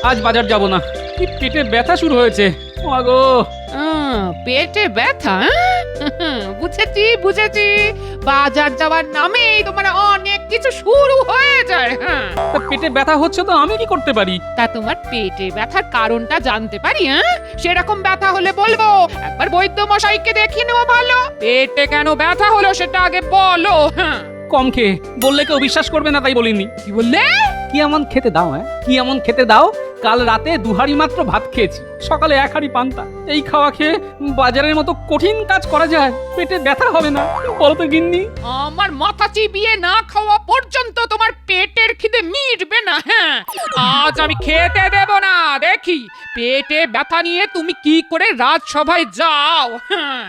আজ বাজার যাব না। কি পেটে ব্যথা শুরু হয়েছে। ওগো, পেটে ব্যথা? বুঝেছি বুঝেছি, বাজার যাওয়ার নামেই তোমার অনেক কিছু শুরু হয়ে যায়। হ্যাঁ, তা পেটে ব্যথা হচ্ছে তো আমি কি করতে পারি? তা তোমার পেটে ব্যথার কারণটা জানতে পারি? হ্যাঁ, সেরকম ব্যথা হলে বলবো, একবার বৈদ্য মশাইকে দেখিয়ে নেওয়া ভালো। পেটে কেন ব্যথা হলো সেটা আগে বলো। হ্যাঁ, কম খেয়ে বললে কেউ বিশ্বাস করবে না, তাই বলিনি। কি বললে? কি এমন খেতে দাও? কি এমন খেতে দাও? কাল রাতে 2 হাঁড়ি মাত্র ভাত খেয়েছি, সকালে 1 হাঁড়ি পান্তা। এই খাওয়া খেয়ে বাজারের মতো কঠিন কাজ করা যায়? পেটে ব্যথা হবে না বলো তো গিন্নি? আমার মাথা চিবিয়ে না খাওয়া পর্যন্ত তোমার পেটের খিদে মিটবে না। হ্যাঁ, আজ আমি খেতে দেব না। দেখি পেটে ব্যথা নিয়ে তুমি কি করে রাজসভায় যাও। হ্যাঁ,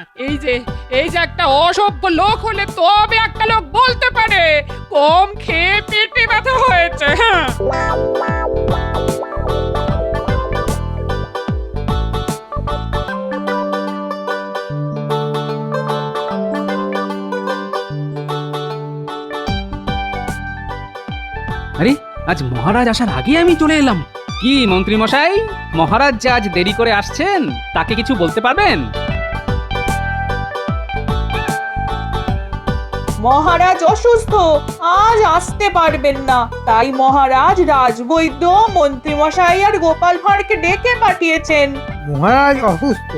এই যে একটা অসভ্য লোক হলে তবে একটা লোক বলতে পারে কম খেয়ে পেটে ব্যথা হয়েছে। হ্যাঁ, আরে, আজ মহারাজ আসার আগে আমি চলে এলাম। কি মন্ত্রী মশাই, মহারাজ যে আজ দেরি করে আসছেন তাকে কিছু বলতে পারবেন? মহারাজ অসুস্থ, আজ আসতে পারবেন না। তাই মহারাজ রাজবৈদ্য, মন্ত্রীমশাই আর গোপাল ভাঁড়কে ডেকে পাঠিয়েছেন। মহারাজ অসুস্থ,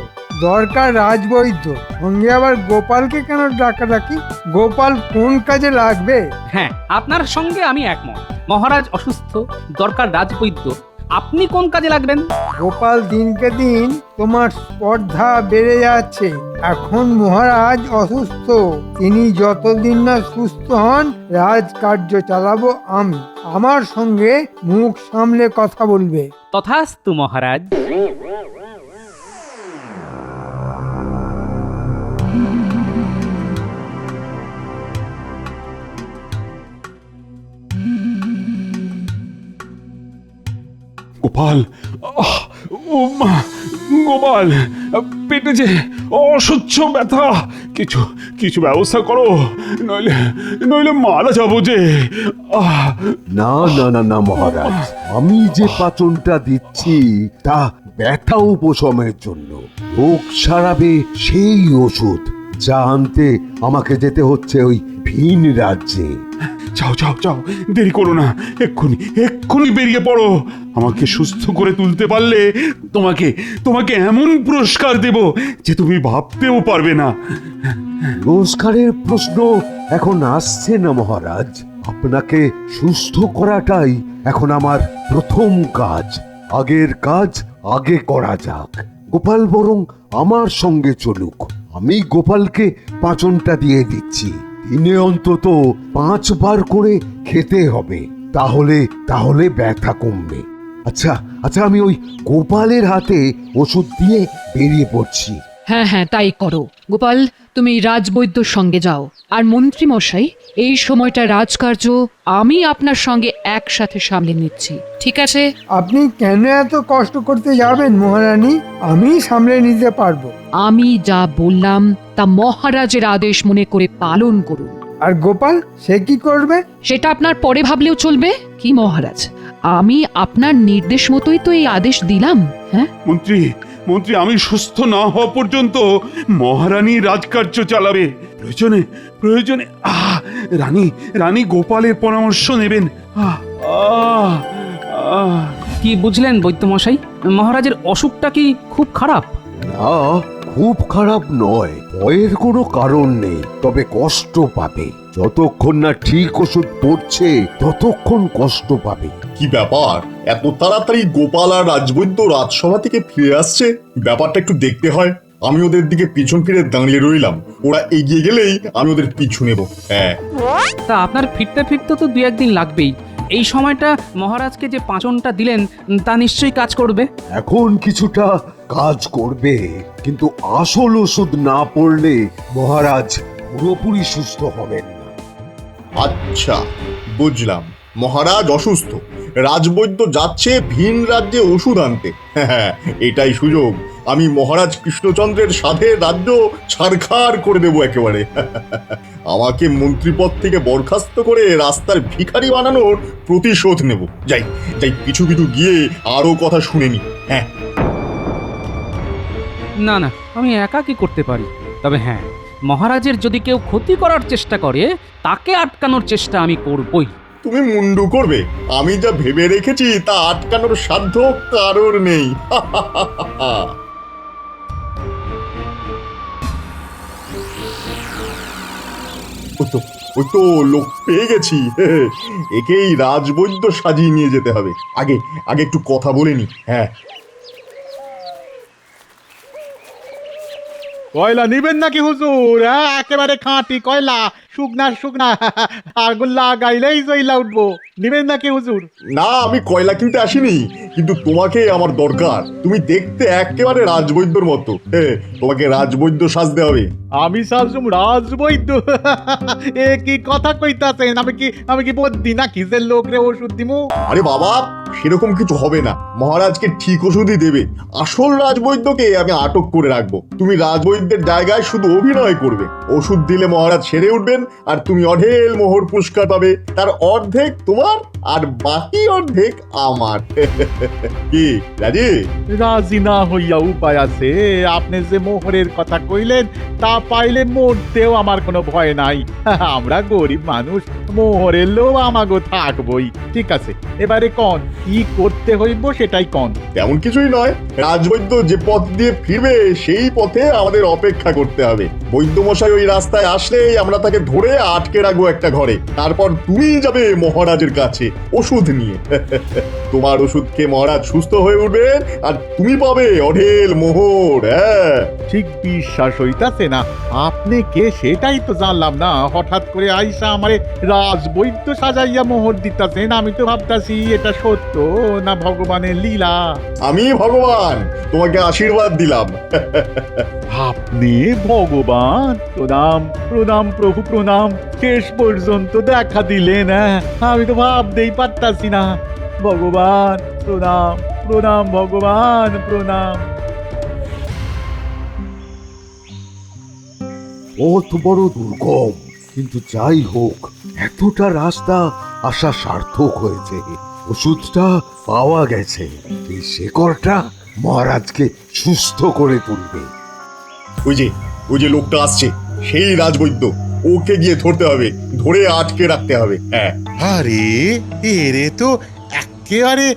দরকার রাজবৈদ্য, সঙ্গে আবার গোপালকে কেন ডাকাডাকি? গোপাল কোন কাজে লাগবে? হ্যাঁ, আপনার সঙ্গে আমি একমত। মহারাজ অসুস্থ, দরকার রাজবৈদ্য। আপনি কোন কাজে লাগবেন? গোপাল দিনকে দিন তোমার স্পর্ধা বেড়ে যাচ্ছে। এখন মহারাজ অসুস্থ, তিনি যতদিন না সুস্থ হন রাজকার্য চালাবো আমি। আমার সঙ্গে মুখ সামলে কথা বলবে। তথাস্তু মহারাজ। গোপাল, ও মা, গোপাল, পেটে যে অসহ্য ব্যথা। কিছু কিছু ব্যবস্থা করো, নইলে নইলে মারা যাবো যে। না না না না মহারাজ, আমি যে পাচনটা দিচ্ছি তা ব্যথা উপশমের জন্য। রোগ সারাবে সেই ওষুধ, যা আনতে আমাকে যেতে হচ্ছে ওই ভিন রাজ্যে। যাও যাও যাও, দেরি করো না, এক্ষুনি এক্ষুনি বেরিয়ে পড়ো। আমাকে সুস্থ করে তুলতে পারলে তোমাকে তোমাকে এমন পুরস্কার দেব যে তুমি ভাবতেও পারবে না। পুরস্কারের প্রশ্ন এখন আসছে না মহারাজ। আপনাকে সুস্থ করাটাই এখন আমার প্রথম কাজ। আগের কাজ আগে করা যাক। গোপাল বরং আমার সঙ্গে চলুক। আমি গোপালকে পাচনটা দিয়ে দিচ্ছি। দিনে অন্তত 5 বার করে খেতে হবে, তাহলে তাহলে ব্যথা কমবে। আচ্ছা আচ্ছা, আমি ওই গোপালের হাতে ওষুধ দিয়ে বেরিয়ে পড়ছি। হ্যাঁ হ্যাঁ, তাই করো গোপাল। তুমি রাজবৈদ্যর সঙ্গে যাও। আর মন্ত্রী মশাই, এই সময়টা রাজকার্য আমি আপনার সঙ্গে একসাথে সামলে নিচ্ছি, ঠিক আছে? আপনি কেন এত কষ্ট করতে যাবেন মহারানী? আমি সামলে নিতে পারবো। আমি যা বললাম তা মহারাজের আদেশ মনে করে পালন করুন। আর গোপাল, সে কি করবে? সেটা আপনার পরে ভাবলেও চলবে। কি মহারাজ, আমি আপনার নির্দেশ মতোই তো এই আদেশ দিলাম। হ্যাঁ মন্ত্রী, মন্ত্রী, আমি সুস্থ না হওয়া পর্যন্ত মহারানী রাজকার্য চালাবে। প্রয়োজনে প্রয়োজনে রানী রানী গোপালের পরামর্শ নেবেন। কি বুঝলেন বৈদ্য মশাই, মহারাজের অসুখটা কি খুব খারাপ? না, খুব খারাপ নয়। ভয়ের কোনো কারণ নেই, তবে কষ্ট পাবে। যতক্ষণ না ঠিক ওষুধ পড়ছে ততক্ষণ কষ্ট পাবে। কি ব্যাপার, এত তাড়াতাড়ি গোপাল আর রাজবৈদ্য রাজসভা থেকে ফিরে আসছে? ব্যাপারটা একটু দেখতে হয়। আমি ওদের দিকে পিছন ফিরে দাঁড়িয়ে রইলাম। ওরা এগিয়ে গেলেই আমি ওদের পিছু নেব। হ্যাঁ, তা আপনার ফিরতে ফিরতে তো 2-1 দিন লাগবেই। এই সময়টা মহারাজকে যে পাচনটা দিলেন তা নিশ্চয়ই কাজ করবে। এখন কিছুটা কাজ করবে, কিন্তু আসল ওষুধ না পড়লে মহারাজ পুরোপুরি সুস্থ হবেন না। আচ্ছা বুঝলাম। মহারাজ অসুস্থ, রাজবৈদ্য যাচ্ছে ভিন রাজ্যে ওষুধ আনতে। হ্যাঁ, এটাই সুযোগ। আমি মহারাজ কৃষ্ণচন্দ্রের সাথে রাজ্য ছারখার করে দেবো একেবারে। আমাকে মন্ত্রীপদ থেকে বরখাস্ত করে রাস্তার ভিখারি বানানোর প্রতিশোধ নেব। যাই যাই, পিছু পিছু গিয়ে আরো কথা শুনে নি। হ্যাঁ, না না, আমি একা কি করতে পারি? তবে হ্যাঁ, মহারাজের যদি কেউ ক্ষতি করার চেষ্টা করে তাকে আটকানোর চেষ্টা আমি করবই। তুমি মুন্ডু করবে? আমি যা ভেবে রেখেছি তা আটকানোর সাধ্য কারোর নেই। ওই তো লোক পেয়ে গেছি। একেই রাজবৈদ্য সাজিয়ে নিয়ে যেতে হবে। আগে আগে একটু কথা বলে নি। হ্যাঁ, কয়লা নিবেন নাকি হুজুর? হ্যাঁ, একেবারে খাঁটি কয়লা, শুকনা শুকনা, আগুন লাগাইলেই জইলা উঠবো। নিবেন নাকি হুজুর? না, আমি কয়লা কিনতে আসিনি, কিন্তু তোমাকে আমার দরকার। তুমি দেখতে একেবারে রাজবৈদ্যর মতো। তোমাকে রাজবৈদ্য সাজতে হবে। আমি সাজুম রাজবৈদ্য? এ কি কথা কইতাছেন? আমি কি বদ্যি নাকি যে লোকরে ওষুধ দিমু? আরে বাবা, সেরকম কিছু হবে না। মহারাজকে ঠিক ওষুধই দেবে। আসল রাজবৈদ্যকে আমি আটক করে রাখবো। তুমি রাজবৈদ্যের জায়গায় শুধু অভিনয় করবে। ওষুধ দিলে মহারাজ সেরে উঠবেন, আর তুমি অঢেল মোহর পুরস্কার পাবে। তার অর্ধেক তোমার আর বাকি অর্ধেক আমার। কি রাজি? রাজি না হইয়া উপায় আছে? আপনি যে মোহরের কথা কইলেন তা পাইলে মরতেও আমার কোনো ভয় নাই। আমরা গরিব মানুষ, মোহরের লোভ আমাগো থাকবই। ঠিক আছে, এবারে কন কি করতে হইব সেটাই কন। তেমন কিছুই নয়, রাজবৈদ্য যে পথ দিয়ে ফিরবে সেই পথে আমাদের অপেক্ষা করতে হবে। বৈদ্যমশাই ওই রাস্তায় আসলেই আমরা তাকে ধরে আটকে রাখবো একটা ঘরে। তারপর তুমি যাবে মহারাজের কাছে ওষুধ নিয়ে। তোমার ওষুধ খেয়ে মহারাজ সুস্থ হয়ে উঠবেন, আর তুমি পাবে অঢেল মোহর। হ্যাঁ, ঠিক বিশ্বাস হইতাছে না। আপনি কে সেটাই তো জানলাম না। হঠাৎ করে আইসা আমারে রাজবৈদ্য সাজাইয়া মোহর দিতাছেন। আমি তো ভাবতাছি এটা সত্য না ভগবানের লীলা। আমি ভগবান, তোমাকে আশীর্বাদ দিলাম। আপনি ভগবান? প্রণাম প্রণাম প্রভু প্রণাম। শেষ পর্যন্ত দেখা দিলেন। আমি তো ভাবতেই পারতাছি না। ভগবান প্রণাম প্রণাম, ভগবান প্রণাম। পথ বড় দুর্গম, কিন্তু যাই হোক এতটা রাস্তা আসা সার্থক হয়েছে। ওষুধটা পাওয়া গেছে। এই শেকড়টা মহারাজকে সুস্থ করে তুলবে। ওই যে লোকটা আসছে, সেই রাজবৈদ্য। ওকে গিয়ে ধরতে হবে, ধরে আটকে রাখতে হবে। হ্যাঁ, আরে এরে তো একেবারে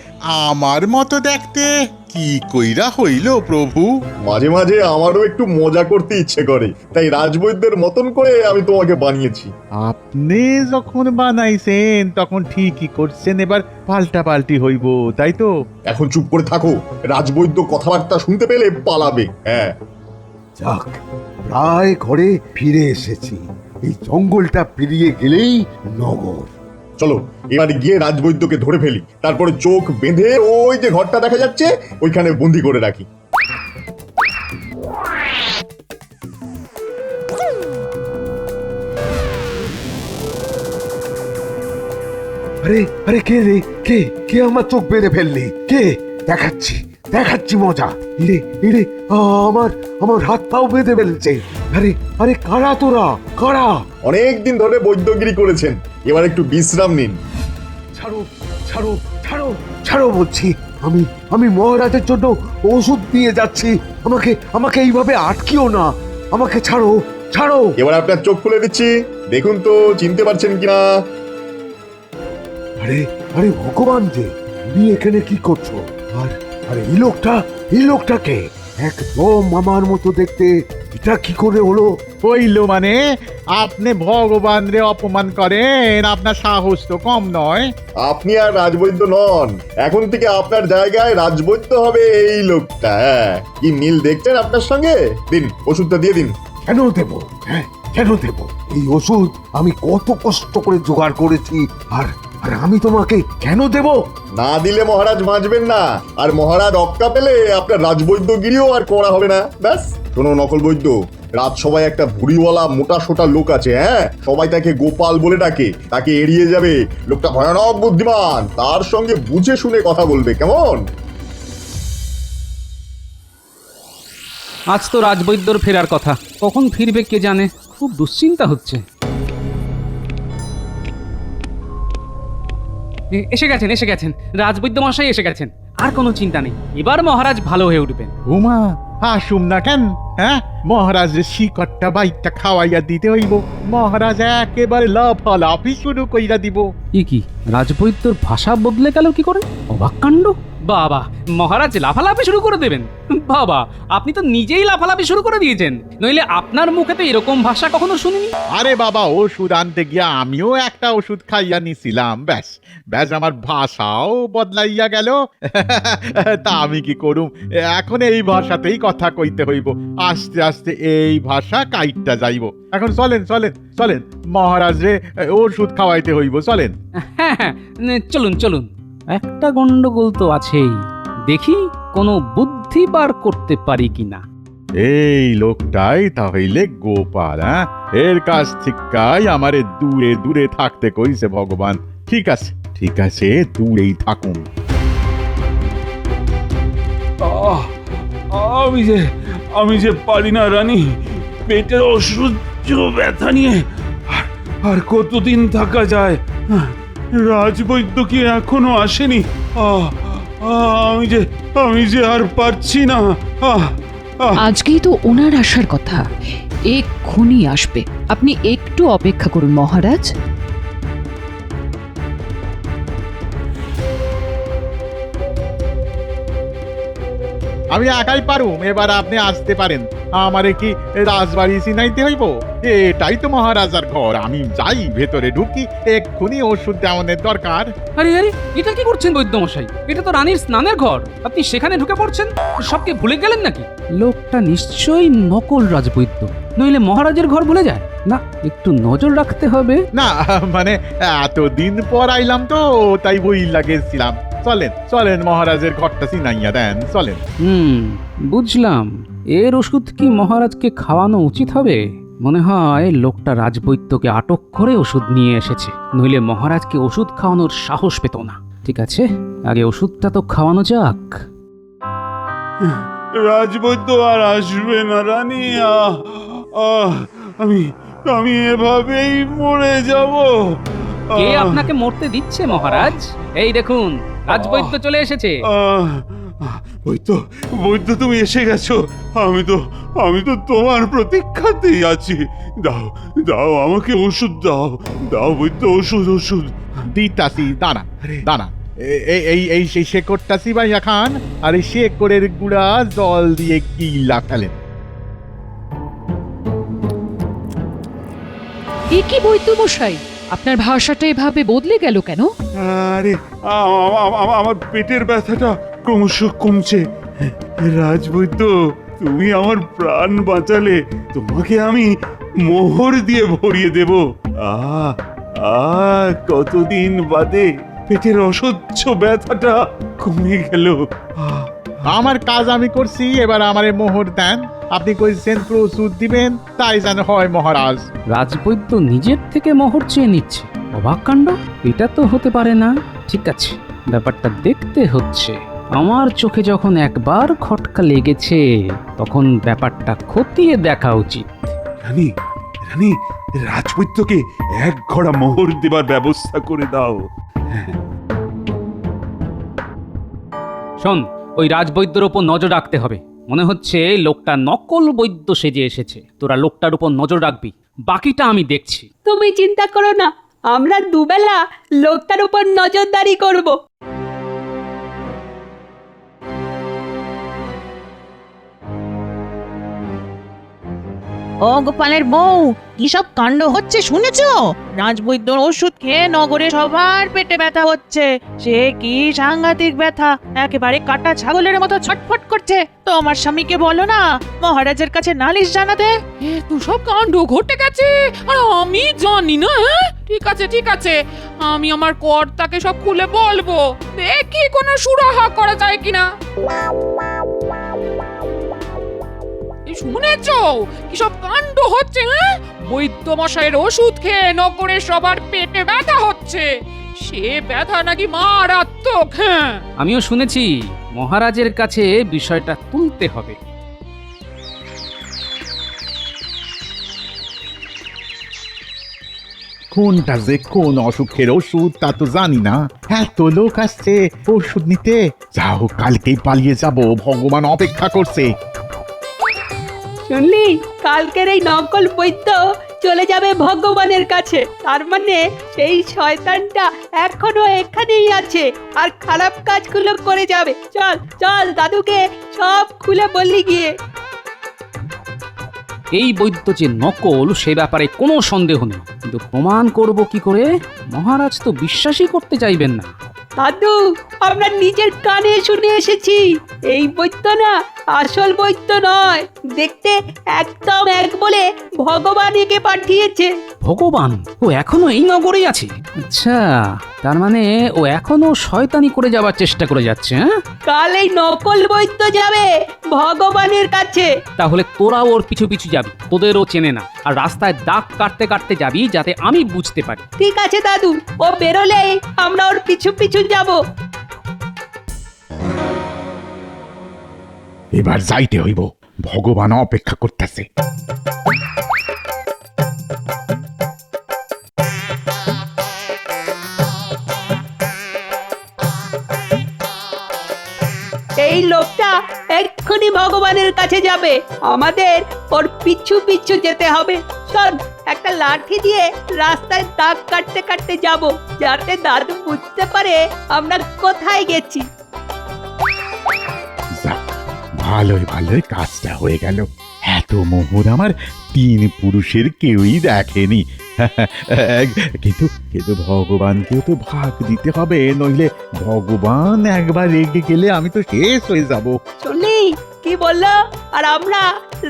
আমার মতো দেখতে। কি কইরা হইল প্রভু? মাঝে মাঝে আমারও একটু মজা করতে ইচ্ছে করে, তাই রাজবৈদ্যের মতন করে আমি তোমাকে বানিয়েছি। আপনি যখন বানাইছেন তখন ঠিকই করছেন। এবার পাল্টা পাল্টি হইব, তাই তো? এখন চুপ করে থাকো। রাজবৈদ্য কথাবার্তা শুনতে পেলে পালাবে। হ্যাঁ, যাক, প্রায় ঘরে ফিরে এসেছি। এই জঙ্গলটা পেরিয়ে গেলেই নগর। চলো এবার গিয়ে রাজবৈদ্যকে ধরে ফেলি। তারপরে চোখ বেঁধে ওই যে ঘরটা দেখা যাচ্ছে ওইখানে বন্দি করে রাখি। আরে আরে, কে রে? কে কে আমার চোখ বেঁধে ফেললি? কে? দেখাচ্ছি দেখাচ্ছি মজা। ইরে ইরে, আমার আমার হাত পাও বেঁধে ফেলছে। আরে আরে, কারা তোরা? কারা? অনেকদিন ধরে বৈদ্যগিরি করেছেন, এবার একটু বিশ্রাম নিন। ছাড়ো ছাড়ো ছাড়ো ছাড়ো বলছি। আমি মহারাজের জন্য ওষুধ দিয়ে যাচ্ছি। আমাকে আমাকে এইভাবে আটকিও না। আমাকে ছাড়ো ছাড়ো। এবার আপনার চোখ খুলে দিচ্ছি, দেখুন তো চিনতে পারছেন কিনা। আরে আরে, ভগবান যে, তুমি এখানে কি করছো? আর আরে, এই লোকটাকে একদম আমার মতো দেখতে। এটা কি করে হলো? হইল মানে আপনি ভগবান রে অপমান করেন? আপনার সাহস তো কম নয়। আপনি আর রাজবৈদ্য নন, এখন থেকে আপনার জায়গায় রাজবৈদ্য হবে এই লোকটা। হ্যাঁ, কি মিল দেখছেন আপনার সঙ্গে? দিন, ওষুধটা দিয়ে দিন। কেন দেব? হ্যাঁ, কেন দেব? এই ওষুধ আমি কত কষ্ট করে জোগাড় করেছি, আর আর আমি তোমাকে কেন দেব? না দিলে মহারাজ বাঁচবেন না, আর মহারাজ অক্কা পেলে আপনার রাজবৈদ্যগিরিও আর করা হবে না। ব্যাস। শোনো নকল বৈদ্য, রাজসভায় একটা ভুড়িওয়ালা মোটা সোটা লোক আছে। হ্যাঁ, সবাই তাকে গোপাল বলে ডাকে। তাকে এড়িয়ে যাবে। লোকটা ভয়ানক বুদ্ধিমান, তার সঙ্গে বুঝে শুনে কথা বলবে, কেমন? আজ তো রাজবৈদ্যর ফেরার কথা, কখন ফিরবে কে জানে, খুব দুশ্চিন্তা হচ্ছে। এসে গেছেন রাজবৈদ্য মশাই এসে গেছেন। আর কোনো চিন্তা নেই, এবার মহারাজ ভালো হয়ে উঠবেন। উমা আসুম না কেন? হ্যাঁ, মহারাজের শিকড়টা বাইকটা খাওয়াইয়া দিতে হইব। মহারাজ একেবারে লাফালাফি শুরু কইরা দিব। কি রাজবৈদ্যর ভাষা বদলে গেল কি করে? অবাক কাণ্ড। বাবা, মহারাজ লাফালাফি শুরু করে দেবেন? বাবা, আপনি তো নিজেই লাফালাফি শুরু করে দিয়েছেন, নইলে আপনার মুখে তো এরকম ভাষা কখনো শুনিনি। আরে বাবা, ওষুধ আনতে গিয়া আমিও একটা ওষুধ খাইয়া নিছিলাম, ব্যাস ব্যাস আমার ভাষাও বদলাইয়া গেল। তা আমি কি করুম, এখন এই ভাষাতেই কথা কইতে হইব, আস্তে আস্তে এই ভাষা কাইটটা যাইব। এখন চলেন চলেন চলেন, মহারাজ রে ওষুধ খাওয়াইতে হইব, চলেন। হ্যাঁ, চলুন চলুন। একটা গন্ডগোল তো আছেই, দেখি কোনো বুদ্ধি বার করতে পারি কিনা। এই লোকটাই তাহলে গোপাল, হ্যাঁ? এর কাছ থেকেই আমারে দূরে দূরে থাকতে কইছে ভগবান। ঠিক আছে ঠিক আছে, দূরেই থাকুন। আমি যে পারি না রানী, পেটের অসহ্য ব্যথা নিয়ে আর কতদিন থাকা যায়? রাজবৈদ্য কি এখনো আসেনি? আমি যে আর পারছি না। আজকেই তো ওনার আসার কথা, এক্ষুনি আসবে। আপনি একটু অপেক্ষা করুন মহারাজ। আমি একাই পারুম, এবার আপনি আসতে পারেন। আমারে কি রাজবাড়ি চিনাইতে হইব? এটাই তো মহারাজার ঘর। আমি যাই, ভেতরে ঢুকি, এক্ষুনি ওষুধ দেওয়ানোর দরকার। আরে এটা কি করছেন বৈদ্য মশাই? এটা তো রানীর স্নানের ঘর, আপনি সেখানে ঢুকে পড়ছেন। সবকে ভুলে গেলেন নাকি? লোকটা নিশ্চয়ই নকল রাজবৈদ্য, নইলে মহারাজের ঘর ভুলে যায় না। একটু নজর রাখতে হবে। না মানে এতদিন পর আইলাম তো, তাই বই লাগেছিলাম। চলেন চলেন, মহারাজের ঘরটা চিনাইয়া দেন, চলেন। বুঝলাম। এর ওষুধ কি মহারাজকে খাওয়ানো উচিত হবে? মনে হয় লোকটা রাজবৈদ্যকে আটক করে ওষুধ নিয়ে এসেছে, নইলে মহারাজকে ওষুধ খাওয়ানোর সাহস পেত না। ঠিক আছে, আগে ওষুধটা তো খাওয়ানো যাক। রাজবৈদ্য আর আসবে না রানী। আমি এভাবেই মরে যাব। কে আপনাকে মরতে দিচ্ছে মহারাজ? এই দেখুন, রাজবৈদ্য চলে এসেছে। বৈদ্য তুমি এসে গেছো। আমি তো তোমার প্রতীক্ষাতেই আছি। দাও আমাকে ওষুধ দাও বৈদ্য, ওষুধ। দিতাছি, দানা দানা। এই সেই শেকড়টা সিবাইয়া খান, আর এই শেকড়ের গুঁড়া জল দিয়ে গিলা ফেলেন। এ কি বৈদ্য মশাই, আপনার ভাষাটা এভাবে বদলে গেল কেন? আরে আমার পেটের ব্যথাটা ক্রমশ কমছে। রাজবৈদ্য, তুমি আমার প্রাণ বাঁচালে, তোমাকে আমি মোহর দিয়ে ভরিয়ে দেব। কতদিন বাদে পেটের অসহ্য ব্যথাটা কমে গেল। আমার কাজ আমি করছি, এবার আমারে মোহর দেন। আপনি কইছেন প্রস্তুত দিবেন, তাই যেন হয় মহারাজ। রাজবৈদ্য নিজের থেকে মোহর চেয়ে নিচ্ছে, অবাক কাণ্ড। এটা তো হতে পারে না। ঠিক আছে, ব্যাপারটা দেখতে হচ্ছে। আমার চোখে যখন একবার খটকা লেগেছে, তখন ব্যাপারটা খতিয়ে দেখা উচিত। রানী, রাজবৈদ্যকে এক ঘড়া মোহর দেবার ব্যবস্থা করে দাও। শোন, ওই রাজবৈদ্যর ওপর নজর রাখতে হবে। মনে হচ্ছে লোকটা নকল বৈদ্য সেজে এসেছে। তোরা লোকটার উপর নজর রাখবি, বাকিটা আমি দেখছি। তুমি চিন্তা করো না, আমরা দুবেলা লোকটার উপর নজরদারি করব। ও গোপালের বউ, কি সব কাণ্ড হচ্ছে শুনেছো? রাজবৈদ্যর ওষুধ খেয়ে নগরে সবার পেটে ব্যথা হচ্ছে। সে কি সাংঘাতিক ব্যথা, একেবারে কাটা ছাগলের মতো ছটফট করছে। তোমার স্বামীকে বলো না মহারাজের কাছে নালিশ জানাতে। এত সব কাণ্ড ঘটে গেছে আর আমি জানি না। ঠিক আছে, আমি আমার কর্তাকে সব খুলে বলবো। দেখি কোনো সুরাহা করা যায় কিনা। শুনেছো কি সব কাণ্ড হচ্ছে? বৈদ্য মশাইয়ের ওষুধ খেয়ে নগরে সবার পেটে ব্যথা হচ্ছে। সে ব্যথা নাকি মারাত্মক। আমিও শুনেছি, মহারাজের কাছে বিষয়টা তুলতে হবে। কোনটা যে কোন অসুখের ওষুধ তা তো জানি না। এত লোক আসছে ওষুধ নিতে। যাও, কালকেই পালিয়ে যাব, ভগবান অপেক্ষা করছে। শুনলি, কালকের এই নকল বৈদ্য চলে যাবে ভগবানের কাছে। তার মানে সেই শয়তানটা এখনো এখানেই আছে আর খারাপ কাজগুলো করে যাবে। চল চল, দাদুকে সব খুলে বললি গিয়ে। এই বৈদ্য যে নকল সে ব্যাপারে কোনো সন্দেহ নেই, কিন্তু প্রমাণ করব কি করে? মহারাজ তো বিশ্বাসই করতে চাইবেন না। দাদু, আমরা নিজের কানে শুনে এসেছি এই বৈদ্য না আসল বৈদ্য নয়। দেখতে একদম এক বলে ভগবান একে পাঠিয়েছে। ভগবান? ও এখনো এই নগরেই আছে? আচ্ছা, তার মানে ও এখনো শয়তানি করে যাবার চেষ্টা করে যাচ্ছে। হ্যাঁ, কাল এই নকল বৈদ্য যাবে ভগবানের কাছে। তাহলে তোরা ওর পিছু পিছু যাবি, তোদেরও চেনে না, আর রাস্তায় দাগ কাটতে কাটতে যাবি যাতে আমি বুঝতে পারি। ঠিক আছে দাদু, ও বেরোলেই আমরা ওর পিছু পিছু যাব। এবার যাইতে হইব, ভগবান অপেক্ষা করতেছে। এই লোকটা এক্ষুনি ভগবানের কাছে যাবে, আমাদের ওর পিছু পিছু যেতে হবে। চল, একটা লাঠি দিয়ে রাস্তায় দাগ কাটতে কাটতে যাব, যাতে দাদু বুঝতে পারে আমরা কোথায় গেছি। যাক, ভালোই ভালোই কাজটা হয়ে গেল। এত মোহর আমার 3 পুরুষের কেউই দেখেনি। কিন্তু কিন্তু ভগবানকেও তো ভাগ দিতে হবে, নইলে ভগবান একবার রেগে গেলে আমি তো শেষ হয়ে যাব। শুনলি কি বললো? আর আমরা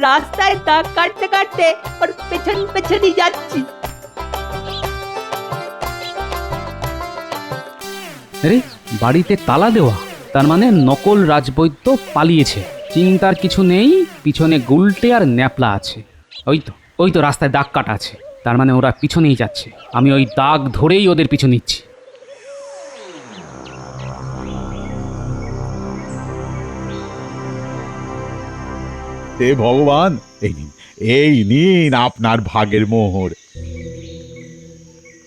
রাস্তায় দাগ কাটতে কাটতে ওর পেছন পেছনই যাচ্ছি। আরে, বাড়িতে তালা দেওয়া, তার মানে নকল রাজবৈদ্য পালিয়েছে। চিন্তার কিছু নেই, পিছনে গুলটে আর ন্যাপলা আছে। ওই তো রাস্তায় দাগ কাটা আছে, তার মানে ওরা পিছনেই যাচ্ছে। আমি ওই দাগ ধরেই ওদের পিছু নিচ্ছি। হে ভগবান, এই নিন আপনার ভাগের মোহর।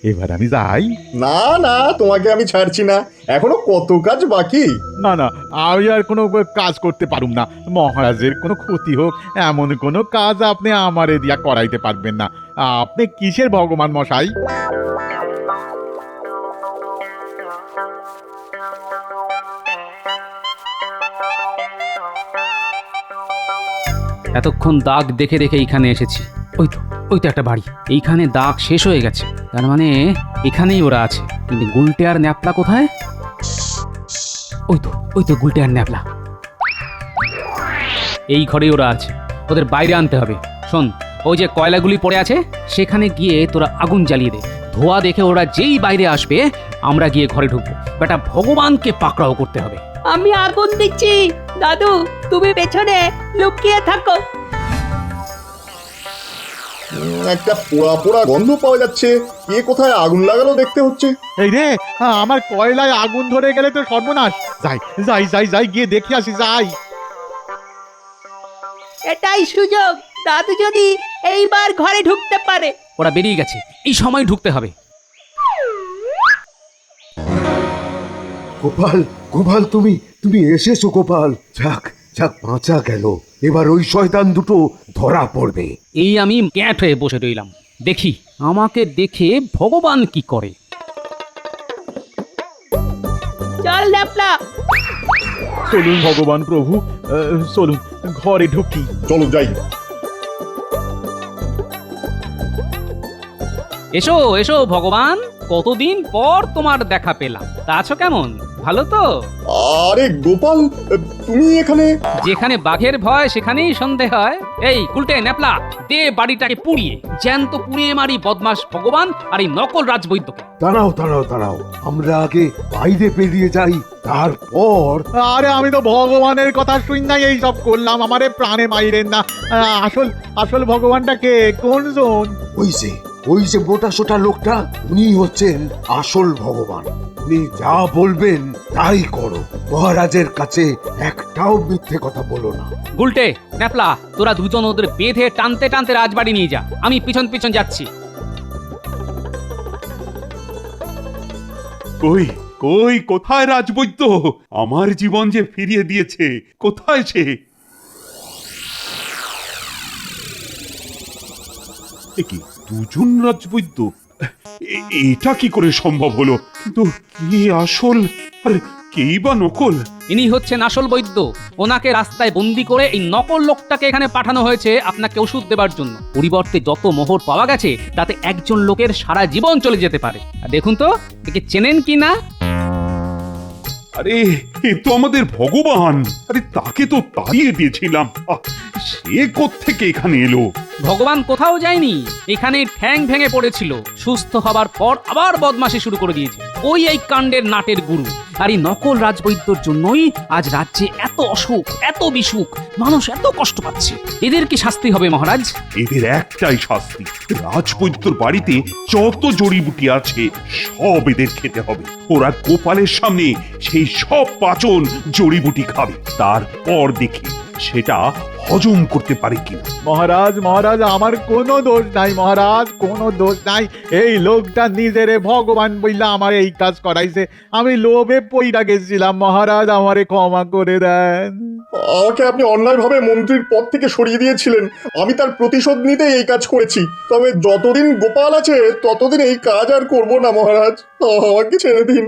এবার আমি যাই। না না, তোমাকে আমি ছাড়ছি না, এখনো কত কাজ বাকি। না না, আমি আর কোনো কাজ করতে পারুম না। মহারাজের কোনো ক্ষতি হোক এমন কোনো কাজ আপনি আমারে দিয়া করাইতে পারবেন না। আপনি কিসের ভগবান মশাই? এতক্ষণ দাগ দেখে দেখে এইখানে এসেছি। ওই তো একটা বাড়ি, এইখানে দাগ শেষ হয়ে গেছে, তার মানে এখানেই ওরা আছে। কিন্তু গুলটে আর ন্যাপলা কোথায়? ওই তো গুলটে আর ন্যাপলা, এই ঘরেই ওরা আছে। ওদের বাইরে আনতে হবে। শোন, ওই যে কয়লাগুলি পড়ে আছে সেখানে গিয়ে তোরা আগুন জ্বালিয়ে দে। ধোয়া দেখে ওরা যেই বাইরে আসবে আমরা গিয়ে ঘরে ঢুকবো। বেটা, ভগবানকে পাকড়াও করতে হবে। আমি আগুন দিচ্ছি, দাদু তুমি পেছনে লুকিয়ে থাকো। একটা পোড়া পোড়া গন্ধ পাওয়া যাচ্ছে, কে কোথায় আগুন লাগালো দেখতে হচ্ছে। এই রে, আমার কয়লায় আগুন ধরে গেলে তো সর্বনাশ। যাই যাই যাই যাই, গিয়ে দেখে আসি, যাই। এটাই সুযোগ, দাদু যদি এইবার ঘরে ঢুকতে পারে। ওরা বেরিয়ে গেছে, এই সময় ঢুকতে হবে। গোপাল, গোপাল, তুমি এসেছো গোপাল। যাক যাক, বাঁচা গেল। এবার ওই শয়তান দুটো ধরা পড়বে। এই আমি ক্যাট হয়ে বসে রইলাম, দেখি আমাকে দেখে ভগবান কি করে। চল ন্যাপলা। চলুন ভগবান প্রভু, চলুন ঘরে ঢুকি। চলো যাই। এসো এসো ভগবান, কতদিন পর তোমার দেখা পেলাম। তা আছো কেমন? ভালো তো? আরে গোপাল, তুমি এখানে? যেখানে বাঘের ভয় সেখানেই সন্দেহ হয়। এই গুলটে ন্যাপলা, দে বাড়িটাকে পুড়িয়ে, জ্যান্ত পুড়িয়ে মারি বদমাস ভগবান আর এই নকল রাজবৈদ্যকে। দাঁড়াও, আমরা আগে বাইরে বেরিয়ে যাই, তারপর। আরে আমি তো ভগবানের কথা শুন নাই এই সব করলাম, আমারে প্রাণে মাইরেন না। আসল ভগবানটা কে, কোন জন? ওই যে মোটা সোটা লোকটা, উনি হচ্ছেন আসল ভগবান। আপনি যা বলবেন তাই করো। মহারাজের কাছে একটাও মিথ্যে কথা বলো না। গুলটে ন্যাপলা, তোরা দুজন ওদের বেঁধে টানতে টানতে রাজবাড়ি নিয়ে যা, আমি পিছন পিছন যাচ্ছি। কই কই কোথায় রাজবৈদ্য? আমার জীবন যে ফিরিয়ে দিয়েছে, কোথায় সে? এ কি, দুজন রাজবৈদ্য? এটা কি করে সম্ভব হলো? কিন্তু কি আসল আর কেই বা নকল? ইনি হচ্ছেন আসল বৈদ্য। ওনাকে রাস্তায় বন্দি করে এই নকল লোকটাকে এখানে পাঠানো হয়েছে আপনাকে ওষুধ দেবার জন্য। পরিবর্তে যত মোহর পাওয়া গেছে তাতে একজন লোকের সারা জীবন চলে যেতে পারে। আর দেখুন তো একে চেনেন কি না? আরে এ তো আমাদের ভগবান। আরে তাকে তো তাড়িয়ে দিয়েছিলাম, সে কোত্থেকে এখানে এলো? ভগবান কোথাও যায়নি, এখানে ঠ্যাং ভেঙে পড়েছিল। সুস্থ হবার পর আবার বদমাশি শুরু করে দিয়েছে। ওই এই কাণ্ডের নাটের গুরু। আর এই নকল রাজবৈদ্যর জন্যই আজ রাজ্যে এত অসুখ, এত বিসুখ, মানুষ এত কষ্ট পাচ্ছে। এদের কি শাস্তি হবে মহারাজ? এদের একটাই শাস্তি, রাজবৈদ্যর বাড়িতে যত জড়িবুটি আছে সব এদের খেতে হবে। ওরা গোপালের সামনে সেই সব পাচন জড়িবুটি খাবে, তারপর দেখি সেটা হজম করতে পারে কিনা। মহারাজ মহারাজ, আমার কোনো দোষ নাই মহারাজ, কোনো দোষ নাই। এই লোকটা নিজেরে ভগবান বইলা আমার এই কাজ করাইছে। আমি লোভে পইরা গেছিলাম মহারাজ, আমারে ক্ষমা করে দেন। আমাকে আপনি অন্যায়ভাবে মন্ত্রীর পদ থেকে সরিয়ে দিয়েছিলেন, আমি তার প্রতিশোধ নিতে এই কাজ করেছি। তবে যতদিন গোপাল আছে ততদিন এই কাজ আর করব না মহারাজ, আমাকে ছেড়ে দিন।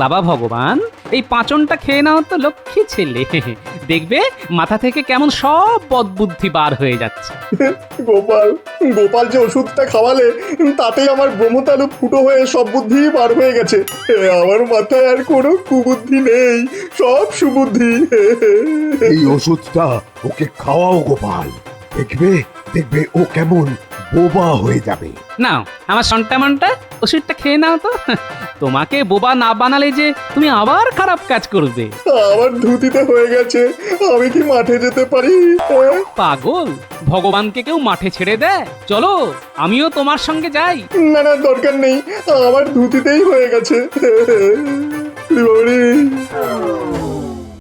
বাবা ভগবান, এই পাঁচনটা খেয়ে নাও তো লক্ষ্মী ছেলে। দেখবে মাথা থেকে কেমন সব বদবুদ্ধি বার হয়ে যাচ্ছে। গোপাল গোপাল যে ওষুধটা খাওয়ালে তাতেই আমার ব্রহ্মতালু ফুটো হয়ে সব বুদ্ধি বার হয়ে গেছে। আমার মাথায় আর কোনো কুবুদ্ধি নেই, সব সুবুদ্ধি। এই ওষুধটা ওকে খাওয়াও গোপাল, দেখবে দেখবে ও কেমন বোবা হয়ে যাবে। নাও আমার সন্টামনটা, ওষুধটা খেয়ে নাও তো। তোমাকে বোবা না বানালে যে তুমি আবার খারাপ কাজ করবে। আমার ধুতিতে হয়ে গেছে, আমি কি মাঠে যেতে পারি? পাগল, ভগবানকে কেউ মাঠে ছেড়ে দেয়? চলো আমিও তোমার সঙ্গে যাই। না না, দরকার নেই, আমার ধুতিতেই হয়ে গেছে।